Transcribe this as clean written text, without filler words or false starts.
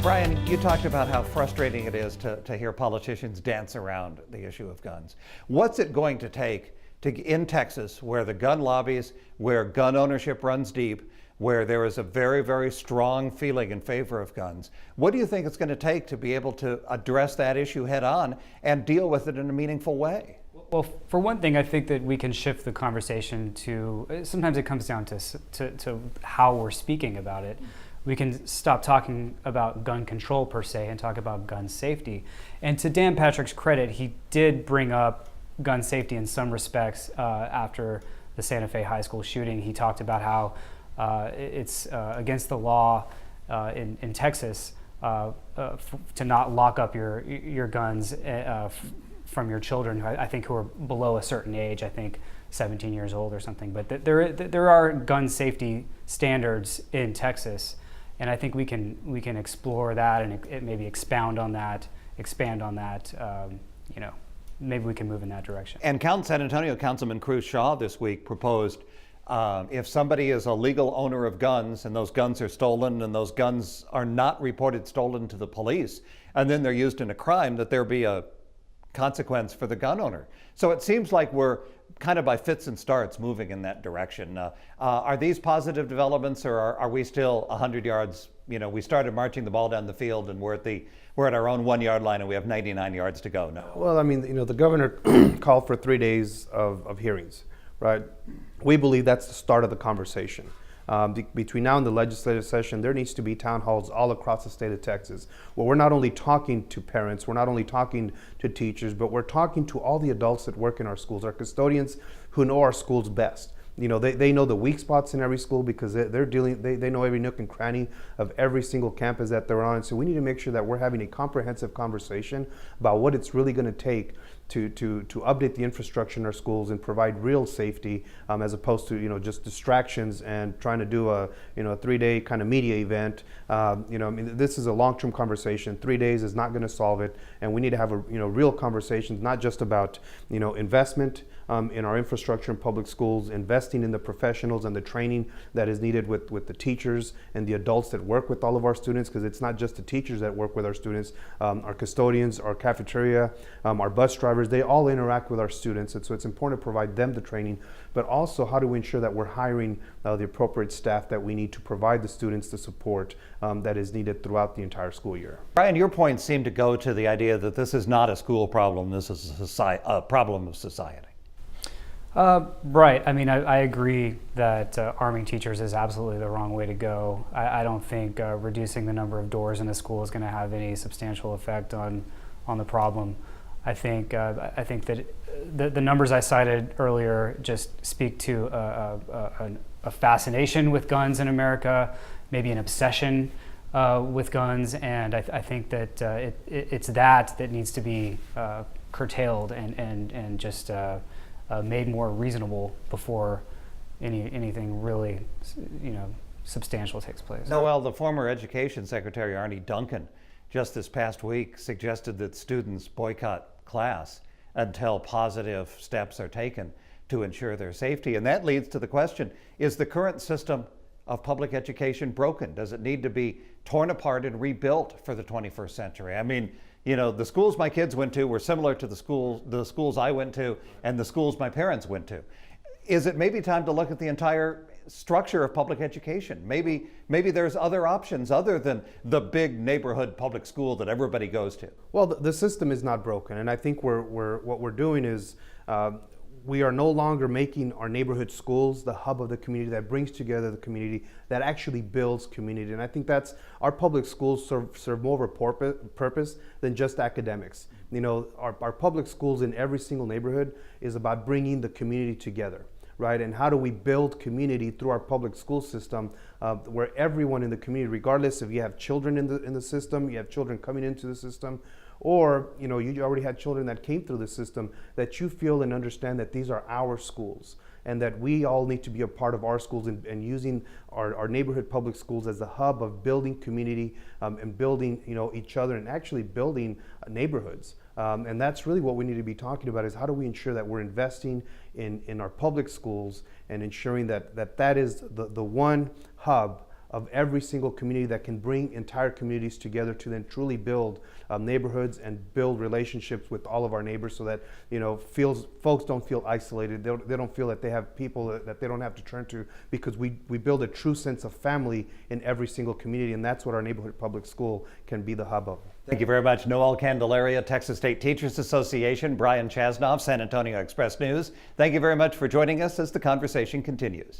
Brian, you talked about how frustrating it is to hear politicians dance around the issue of guns. What's it going to take in Texas, where the gun lobbies, where gun ownership runs deep, where there is a very, very strong feeling in favor of guns? What do you think it's going to take to be able to address that issue head on and deal with it in a meaningful way? Well, for one thing, I think that we can shift the conversation to, sometimes it comes down to how we're speaking about it. We can stop talking about gun control per se and talk about gun safety. And to Dan Patrick's credit, he did bring up gun safety in some respects after the Santa Fe High School shooting. He talked about how it's against the law in Texas to not lock up your guns from your children, I think, who are below a certain age, I think 17 years old or something. But there are gun safety standards in Texas, and I think we can explore that and maybe expand on that. Maybe we can move in that direction. And San Antonio Councilman Cruz Shaw this week proposed if somebody is a legal owner of guns and those guns are stolen and those guns are not reported stolen to the police and then they're used in a crime, that there be a consequence for the gun owner. So it seems like we're kind of by fits and starts moving in that direction. Are these positive developments, or are we still 100 yards? We started marching the ball down the field and we're at our own 1 yard line and we have 99 yards to go now. Well, I mean, the governor called for 3 days of hearings, right? We believe that's the start of the conversation. Between now and the legislative session, there needs to be town halls all across the state of Texas, where we're not only talking to parents, we're not only talking to teachers, but we're talking to all the adults that work in our schools, our custodians who know our schools best. They know the weak spots in every school because they know every nook and cranny of every single campus that they're on. So we need to make sure that we're having a comprehensive conversation about what it's really going to take to update the infrastructure in our schools and provide real safety, as opposed to just distractions and trying to do a 3-day kind of media event. This is a long-term conversation. 3 days is not going to solve it, and we need to have real conversations, not just about investment in our infrastructure in public schools, investing in the professionals and the training that is needed with the teachers and the adults that work with all of our students, because it's not just the teachers that work with our students. Our custodians, our cafeteria, our bus drivers, they all interact with our students, and so it's important to provide them the training, but also how do we ensure that we're hiring the appropriate staff that we need to provide the students the support that is needed throughout the entire school year. Brian, your points seem to go to the idea that this is not a school problem, this is a problem of society. Right. I mean, I agree that arming teachers is absolutely the wrong way to go. I don't think reducing the number of doors in a school is going to have any substantial effect on the problem. I think that the numbers I cited earlier just speak to a fascination with guns in America, maybe an obsession with guns, and I think that it's that needs to be curtailed and just made more reasonable before anything really substantial takes place. Noel, the former Education Secretary Arnie Duncan just this past week suggested that students boycott class until positive steps are taken to ensure their safety. And that leads to the question, is the current system of public education broken? Does it need to be torn apart and rebuilt for the 21st century? I mean, the schools my kids went to were similar to the schools I went to and the schools my parents went to. Is it maybe time to look at the entire structure of public education? Maybe there's other options other than the big neighborhood public school that everybody goes to. Well, the system is not broken, and I think what we're doing is we are no longer making our neighborhood schools the hub of the community that brings together the community, that actually builds community. And I think that's our public schools serve more of a purpose than just academics. Our public schools in every single neighborhood is about bringing the community together, right? And how do we build community through our public school system, where everyone in the community, regardless if you have children in the system, you have children coming into the system, or you already had children that came through the system, that you feel and understand that these are our schools and that we all need to be a part of our schools and using our neighborhood public schools as a hub of building community and building each other and actually building neighborhoods. And that's really what we need to be talking about, is how do we ensure that we're investing in our public schools and ensuring that is the one hub of every single community that can bring entire communities together to then truly build neighborhoods and build relationships with all of our neighbors, so that folks don't feel isolated. They don't feel that they have people that they don't have to turn to, because we build a true sense of family in every single community, and that's what our neighborhood public school can be the hub of. Thank you very much, Noel. Candelaria, Texas State Teachers Association, Brian Chasnoff, San Antonio Express News. Thank you very much for joining us as the conversation continues.